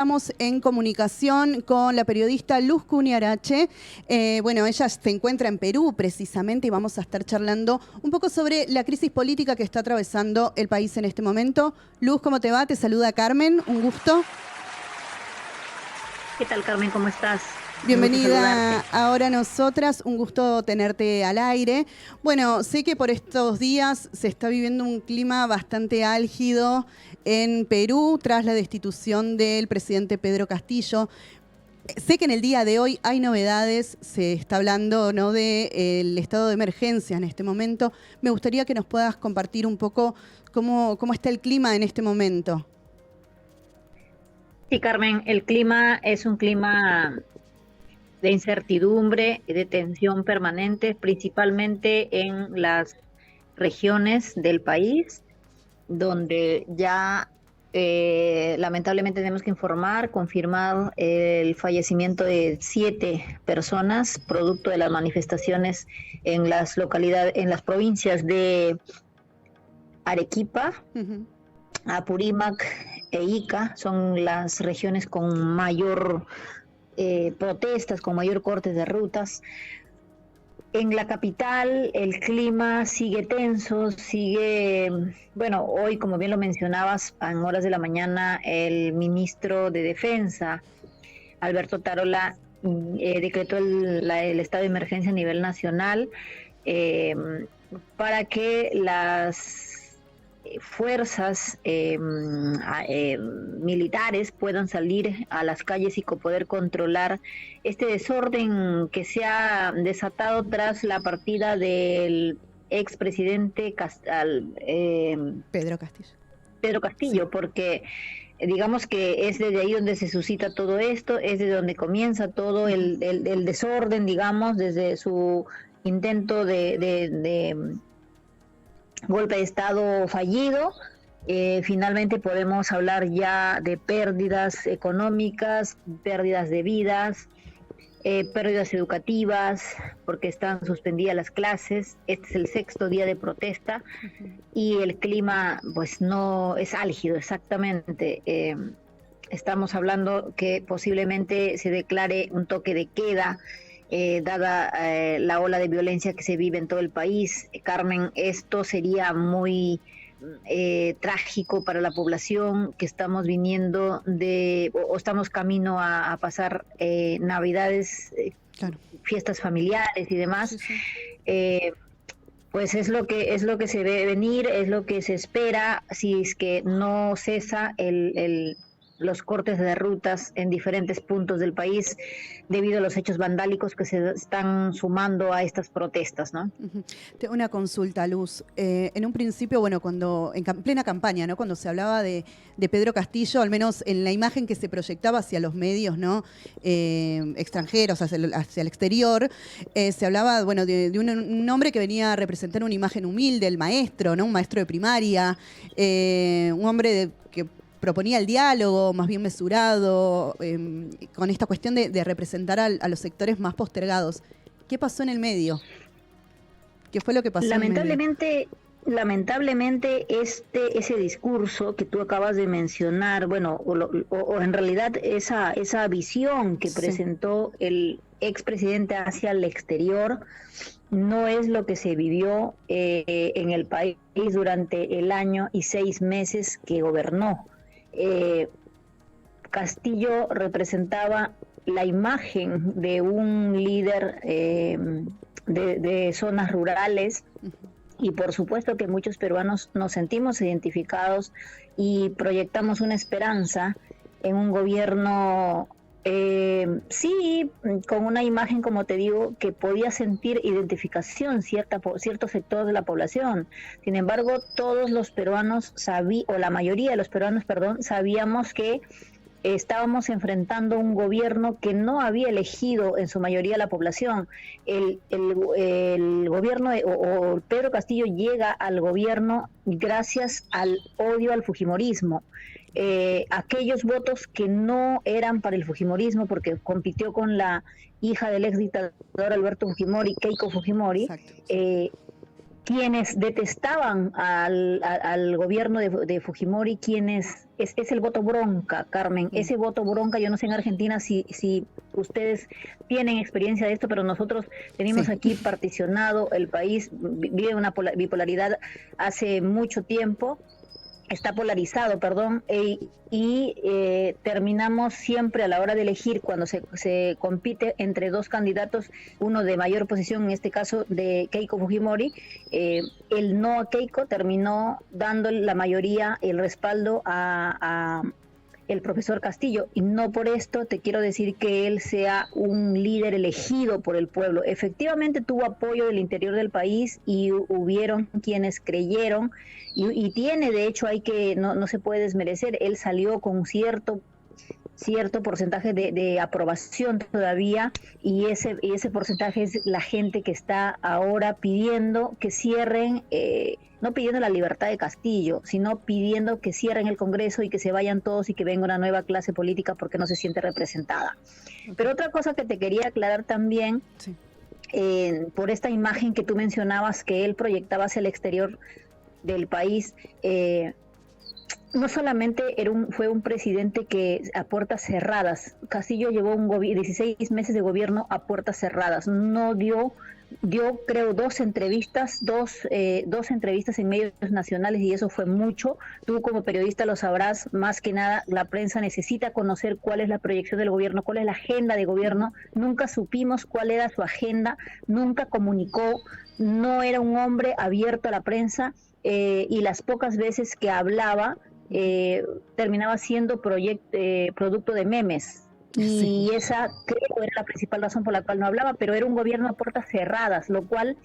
Estamos en comunicación con la periodista Luz Cuniarache. Bueno, ella se encuentra en Perú precisamente y vamos a estar charlando un poco sobre la crisis política que está atravesando el país en este momento. Luz, ¿cómo te va? Te saluda Carmen, un gusto. ¿Qué tal, Carmen? ¿Cómo estás? Bienvenida ahora nosotras, un gusto tenerte al aire. Bueno, sé que por estos días se está viviendo un clima bastante álgido en Perú tras la destitución del presidente Pedro Castillo. Sé que en el día de hoy hay novedades, se está hablando, ¿no?, del estado de emergencia en este momento. Me gustaría que nos puedas compartir un poco cómo está el clima en este momento. Sí, Carmen, el clima es un clima de incertidumbre y de tensión permanente, principalmente en las regiones del país, donde ya lamentablemente tenemos que confirmar el fallecimiento de 7 personas, producto de las manifestaciones en las localidades, en las provincias de Arequipa, Apurímac e Ica. Son las regiones con mayor protestas, con mayor cortes de rutas. En la capital el clima sigue tenso, bueno, hoy, como bien lo mencionabas, en horas de la mañana, el ministro de Defensa, Alberto Tarola, decretó el estado de emergencia a nivel nacional eh, para que las fuerzas militares puedan salir a las calles y poder controlar este desorden que se ha desatado tras la partida del expresidente Pedro Castillo. Pedro Castillo, sí. Porque digamos que es desde ahí donde se suscita todo esto, es de donde comienza todo el desorden, digamos, desde su intento de golpe de Estado fallido. Finalmente podemos hablar ya de pérdidas económicas, pérdidas de vidas, pérdidas educativas, porque están suspendidas las clases. Este es el 6º día de protesta y el clima pues no es álgido exactamente. Estamos hablando que posiblemente se declare un toque de queda, dada la ola de violencia que se vive en todo el país. Carmen, esto sería muy trágico para la población que estamos viniendo o estamos camino a pasar Navidades, claro, fiestas familiares y demás. Sí, sí. Pues es lo que se ve venir, es lo que se espera si es que no cesa los cortes de rutas en diferentes puntos del país debido a los hechos vandálicos que se están sumando a estas protestas, ¿no? Tengo una consulta, Luz. En un principio, bueno, cuando en plena campaña, ¿no?, cuando se hablaba de Pedro Castillo, al menos en la imagen que se proyectaba hacia los medios, ¿no?, extranjeros, hacia el exterior, se hablaba, bueno, de un hombre que venía a representar una imagen humilde, el maestro, ¿no?, un maestro de primaria, un hombre que proponía el diálogo más bien mesurado, con esta cuestión de representar a los sectores más postergados. ¿Qué pasó en el medio? ¿Qué fue lo que pasó en el medio? Lamentablemente ese discurso que tú acabas de mencionar, bueno, o en realidad esa visión que presentó el expresidente hacia el exterior, no es lo que se vivió en el país durante el año y 6 meses que gobernó. Castillo representaba la imagen de un líder de zonas rurales, y por supuesto que muchos peruanos nos sentimos identificados y proyectamos una esperanza en un gobierno, sí, con una imagen, como te digo, que podía sentir identificación cierto sector de la población. Sin embargo, todos los peruanos o la mayoría de los peruanos, sabíamos que estábamos enfrentando un gobierno que no había elegido en su mayoría la población. El gobierno o Pedro Castillo llega al gobierno gracias al odio al fujimorismo. Aquellos votos que no eran para el fujimorismo, porque compitió con la hija del ex dictador Alberto Fujimori, Keiko Fujimori, quienes detestaban al gobierno de Fujimori, es el voto bronca, Carmen. Ese voto bronca, yo no sé en Argentina si ustedes tienen experiencia de esto, pero nosotros tenemos aquí particionado el país, vive una bipolaridad hace mucho tiempo. Está polarizado, perdón, y terminamos siempre a la hora de elegir, cuando se compite entre dos candidatos, uno de mayor posición, en este caso de Keiko Fujimori, el no a Keiko terminó dando la mayoría, el respaldo a el profesor Castillo, y no por esto te quiero decir que él sea un líder elegido por el pueblo. Efectivamente tuvo apoyo del interior del país y hubieron quienes creyeron, y tiene, de hecho, no se puede desmerecer, él salió con cierto porcentaje de aprobación todavía, y ese porcentaje es la gente que está ahora pidiendo que cierren, no pidiendo la libertad de Castillo, sino pidiendo que cierren el Congreso y que se vayan todos y que venga una nueva clase política porque no se siente representada. Pero otra cosa que te quería aclarar también, por esta imagen que tú mencionabas que él proyectaba hacia el exterior del país, no solamente fue un presidente que a puertas cerradas. Castillo llevó 16 meses de gobierno a puertas cerradas. No dio creo dos entrevistas en medios nacionales, y eso fue mucho. Tú como periodista lo sabrás, más que nada la prensa necesita conocer cuál es la proyección del gobierno, cuál es la agenda de gobierno. Nunca supimos cuál era su agenda, nunca comunicó, no era un hombre abierto a la prensa, y las pocas veces que hablaba terminaba siendo producto de memes. Y esa creo era la principal razón por la cual no hablaba, pero era un gobierno a puertas cerradas, lo cual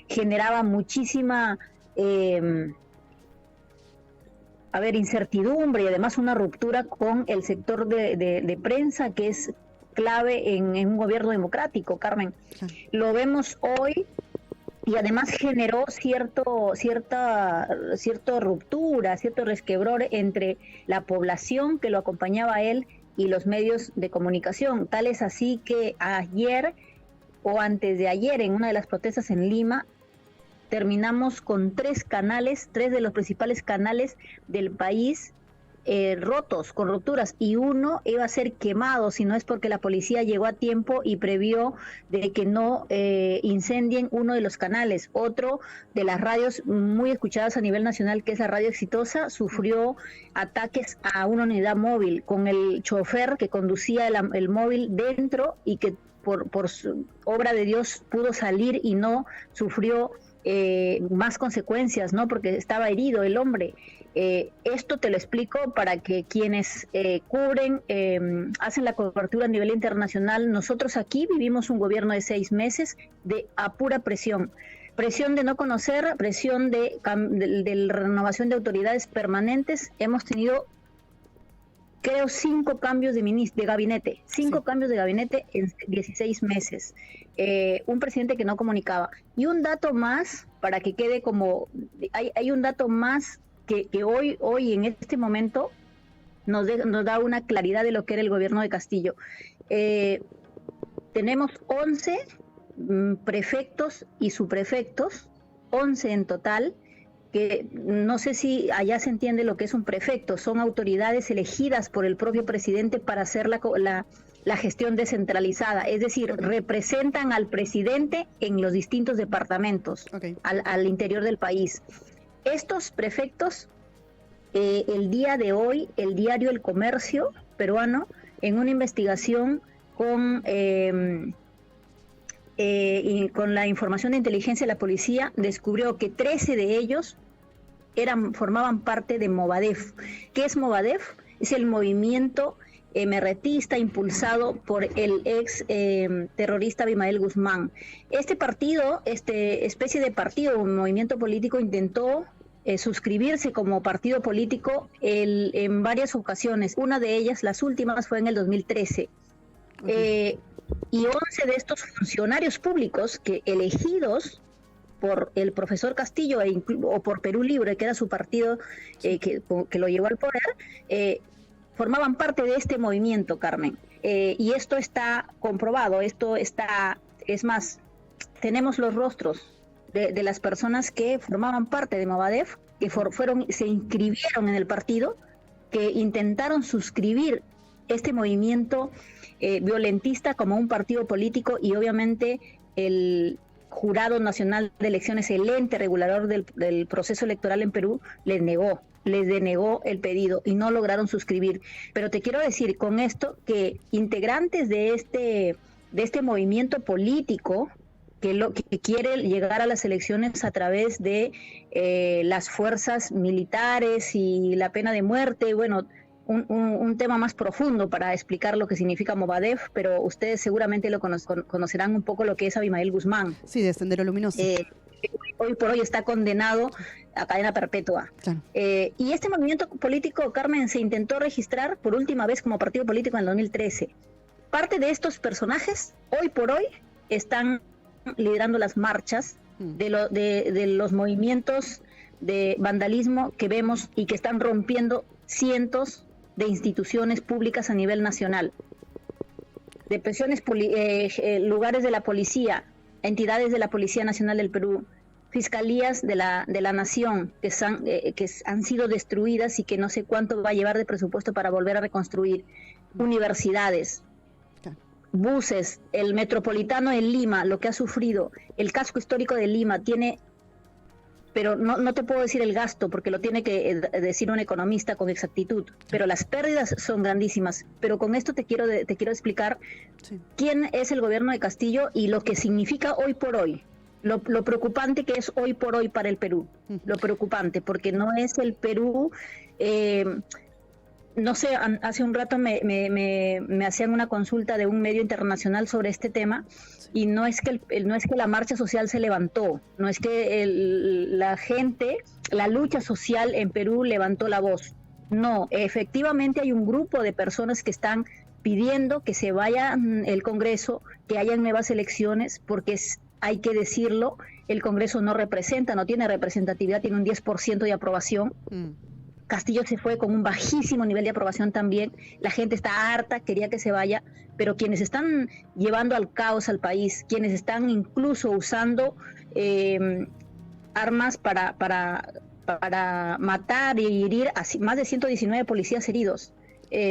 generaba muchísima incertidumbre, y además una ruptura con el sector de prensa, que es clave en un gobierno democrático, Carmen. Lo vemos hoy, y además generó cierta ruptura, cierto resquebror entre la población que lo acompañaba a él y los medios de comunicación. Tal es así que ayer o antes de ayer, en una de las protestas en Lima, terminamos con tres de los principales canales del país rotos, con rupturas, y uno iba a ser quemado si no es porque la policía llegó a tiempo y previó de que no incendien uno de los canales. Otro de las radios muy escuchadas a nivel nacional, que es la Radio Exitosa, sufrió ataques a una unidad móvil, con el chofer que conducía el móvil dentro, y que por su obra de Dios pudo salir y no sufrió más consecuencias, ¿no? Porque estaba herido el hombre. Esto te lo explico para que quienes cubren, hacen la cobertura a nivel internacional. Nosotros aquí vivimos un gobierno de 6 meses a pura presión de no conocer, presión de renovación de autoridades permanentes. Hemos tenido, creo, 5 cambios de gabinete, 5 cambios de gabinete en 16 meses. Un presidente que no comunicaba. Y un dato más, para que quede como, hay un dato más que hoy en este momento nos da una claridad de lo que era el gobierno de Castillo. Tenemos 11 prefectos y subprefectos, 11 en total, que no sé si allá se entiende lo que es un prefecto. Son autoridades elegidas por el propio presidente para hacer la gestión descentralizada, es decir, representan al presidente en los distintos departamentos, al interior del país. Estos prefectos, el día de hoy, el diario El Comercio peruano, en una investigación con la información de inteligencia de la policía, descubrió que 13 de ellos formaban parte de Movadef. ¿Qué es Movadef? Es el movimiento emerretista impulsado por el ex terrorista Abimael Guzmán. Este partido, especie de partido o movimiento político, intentó suscribirse como partido político en varias ocasiones. Una de ellas, las últimas, fue en el 2013. Y 11 de estos funcionarios públicos que elegidos por el profesor Castillo o por Perú Libre, que era su partido que lo llevó al poder, formaban parte de este movimiento, Carmen. Y esto está comprobado, es más, tenemos los rostros de las personas que formaban parte de Movadef, que se inscribieron en el partido, que intentaron suscribir este movimiento violentista como un partido político, y obviamente el Jurado Nacional de Elecciones, el ente regulador del proceso electoral en Perú, les denegó el pedido y no lograron suscribir. Pero te quiero decir con esto que integrantes de este movimiento político que quiere llegar a las elecciones a través de las fuerzas militares y la pena de muerte, bueno, un tema más profundo para explicar lo que significa Movadef, pero ustedes seguramente lo conocerán un poco, lo que es Abimael Guzmán. Sí, de Sendero Luminoso. Hoy por hoy está condenado a cadena perpetua. Claro. Y este movimiento político, Carmen, se intentó registrar por última vez como partido político en el 2013. Parte de estos personajes, hoy por hoy, están liderando las marchas de los movimientos de vandalismo que vemos y que están rompiendo cientos de instituciones públicas a nivel nacional, de prisiones, lugares de la policía, entidades de la Policía Nacional del Perú, fiscalías de la nación que han sido destruidas y que no sé cuánto va a llevar de presupuesto para volver a reconstruir, universidades, buses, el metropolitano en Lima, lo que ha sufrido, el casco histórico de Lima tiene, pero no te puedo decir el gasto porque lo tiene que decir un economista con exactitud, pero las pérdidas son grandísimas. Pero con esto te quiero explicar quién es el gobierno de Castillo y lo que significa hoy por hoy, lo preocupante que es hoy por hoy para el Perú, lo preocupante, porque no es el Perú... no sé, hace un rato me hacían una consulta de un medio internacional sobre este tema, y no es que la marcha social se levantó, no es que la lucha social en Perú levantó la voz. No, efectivamente hay un grupo de personas que están pidiendo que se vaya el Congreso, que haya nuevas elecciones, porque hay que decirlo, el Congreso no tiene representatividad, tiene un 10% de aprobación. Castillo se fue con un bajísimo nivel de aprobación también, la gente está harta, quería que se vaya, pero quienes están llevando al caos al país, quienes están incluso usando armas para matar y herir a más de 119 policías heridos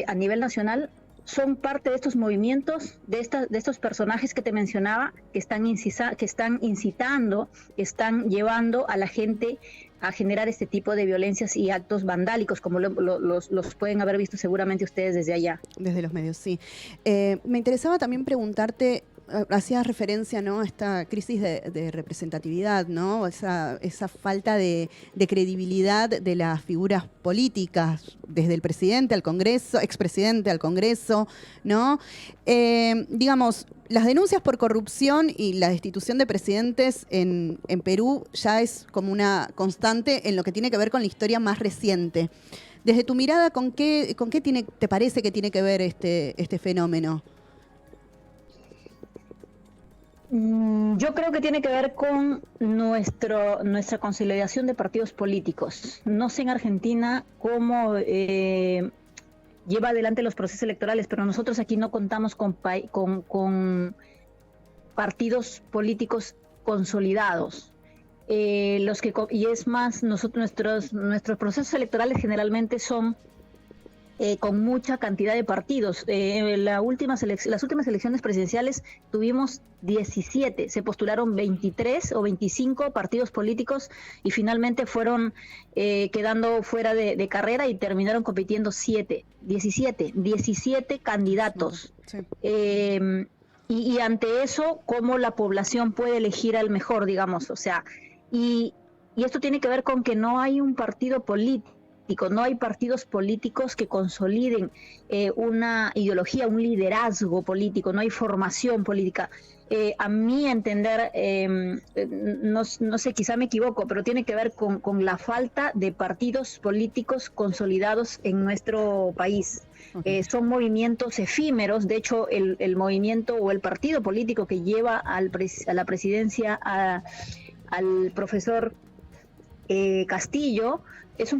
a nivel nacional, son parte de estos movimientos, de estos personajes que te mencionaba, que están incitando, que están llevando a la gente a generar este tipo de violencias y actos vandálicos, como los pueden haber visto seguramente ustedes desde allá. Desde los medios, sí. Me interesaba también preguntarte, hacías referencia, ¿no?, a esta crisis de representatividad, ¿no?, esa falta de credibilidad de las figuras políticas, desde el presidente al Congreso, expresidente al Congreso, ¿no? Digamos, las denuncias por corrupción y la destitución de presidentes en Perú ya es como una constante en lo que tiene que ver con la historia más reciente. Desde tu mirada, ¿con qué te parece que tiene que ver este fenómeno? Yo creo que tiene que ver con nuestra consolidación de partidos políticos. No sé en Argentina cómo lleva adelante los procesos electorales, pero nosotros aquí no contamos con partidos políticos consolidados. Y es más, nuestros procesos electorales generalmente son con mucha cantidad de partidos. Las últimas elecciones presidenciales tuvimos 17, se postularon 23 o 25 partidos políticos y finalmente fueron quedando fuera de carrera y terminaron compitiendo 17 candidatos. Sí. Y ante eso, ¿cómo la población puede elegir al mejor, digamos? O sea, y esto tiene que ver con que no hay un partido político, no hay partidos políticos que consoliden una ideología, un liderazgo político, no hay formación política. A mi entender, no sé, quizá me equivoco, pero tiene que ver con la falta de partidos políticos consolidados en nuestro país. Son movimientos efímeros. De hecho, el movimiento o el partido político que lleva a la presidencia al profesor Castillo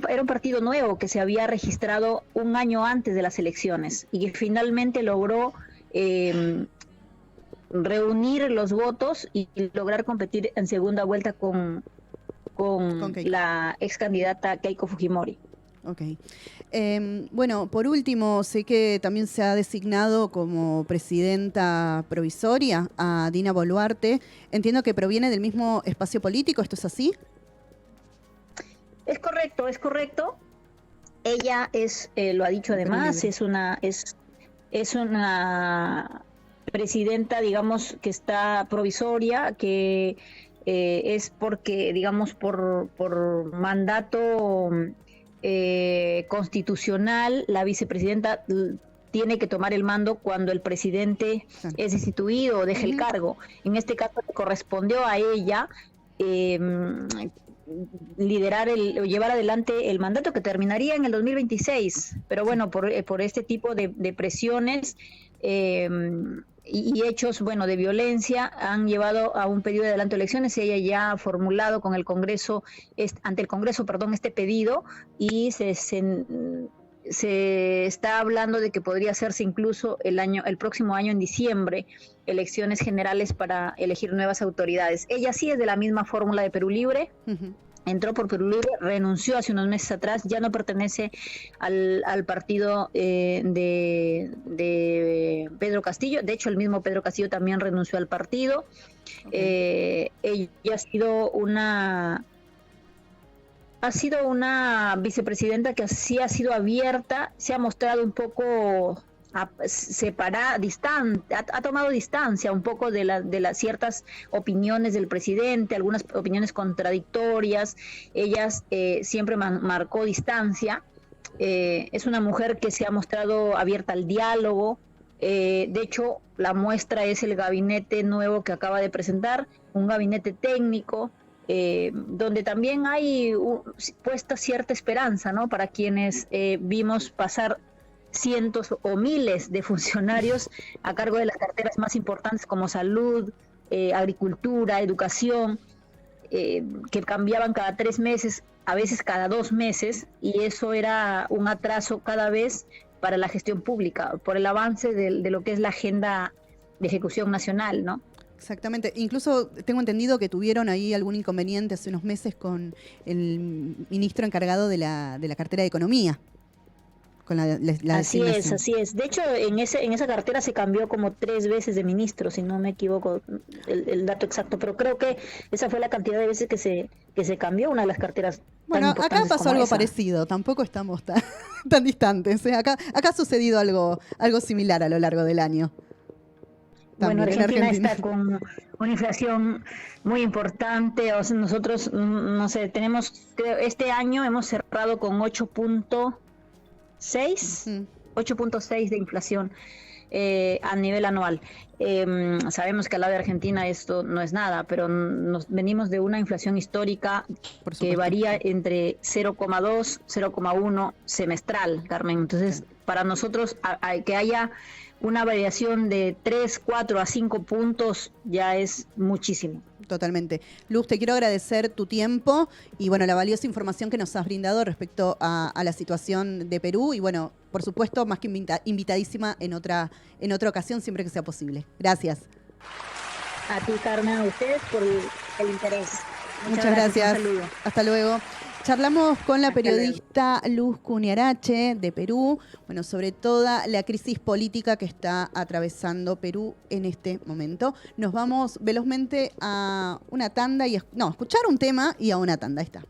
era un partido nuevo que se había registrado un año antes de las elecciones y que finalmente logró reunir los votos y lograr competir en segunda vuelta con la ex candidata Keiko Fujimori. Ok. Bueno, por último, sé que también se ha designado como presidenta provisoria a Dina Boluarte. Entiendo que proviene del mismo espacio político, ¿esto es así? Es correcto, es correcto. Ella es, lo ha dicho además, es una presidenta, digamos, que está provisoria, que es porque, digamos, por mandato constitucional, la vicepresidenta tiene que tomar el mando cuando el presidente es destituido o deje el cargo. En este caso correspondió a ella liderar o llevar adelante el mandato que terminaría en el 2026, pero bueno, por este tipo de presiones y hechos, bueno, de violencia han llevado a un pedido de adelanto de elecciones. Ella ya ha formulado con el Congreso, ante el Congreso, perdón, este pedido, y se está hablando de que podría hacerse incluso el próximo año, en diciembre, elecciones generales para elegir nuevas autoridades. Ella sí es de la misma fórmula de Perú Libre. Entró por Perú Libre, renunció hace unos meses atrás, ya no pertenece al partido de Pedro Castillo. De hecho, el mismo Pedro Castillo también renunció al partido. Ella ha sido una vicepresidenta que sí ha sido abierta, se ha mostrado un poco ha tomado distancia un poco de las ciertas opiniones del presidente, algunas opiniones contradictorias. Ella siempre marcó distancia. Es una mujer que se ha mostrado abierta al diálogo. De hecho, la muestra es el gabinete nuevo que acaba de presentar, un gabinete técnico, donde también hay puesta cierta esperanza, ¿no? Para quienes vimos pasar cientos o miles de funcionarios a cargo de las carteras más importantes como salud, agricultura, educación, que cambiaban cada 3 meses, a veces cada 2 meses, y eso era un atraso cada vez para la gestión pública, por el avance de lo que es la agenda de ejecución nacional, ¿no? Exactamente. Incluso tengo entendido que tuvieron ahí algún inconveniente hace unos meses con el ministro encargado de la cartera de Economía. Con así es. De hecho, en esa cartera se cambió como 3 veces de ministro, si no me equivoco el dato exacto, pero creo que esa fue la cantidad de veces que se cambió una de las carteras. Bueno, acá pasó algo parecido, tampoco estamos tan distantes. Acá ha sucedido algo similar a lo largo del año. Bueno, Argentina está con una inflación muy importante. O sea, nosotros, no sé, este año hemos cerrado con 8.6 de inflación a nivel anual. Sabemos que al lado de Argentina esto no es nada, pero nos venimos de una inflación histórica que varía entre 0,2, 0,1 semestral, Carmen. Entonces, para nosotros, que haya una variación de 3, 4 a 5 puntos ya es muchísimo. Totalmente. Luz, te quiero agradecer tu tiempo y bueno, la valiosa información que nos has brindado respecto a la situación de Perú y bueno, por supuesto, más que invitadísima en otra ocasión, siempre que sea posible. Gracias. A ti, Carmen, a ustedes por el interés. Muchas gracias. Un saludo. Hasta luego. Charlamos con la periodista Luz Cuniarache de Perú, bueno, sobre toda la crisis política que está atravesando Perú en este momento. Nos vamos velozmente a una tanda escuchar un tema y a una tanda. Ahí está.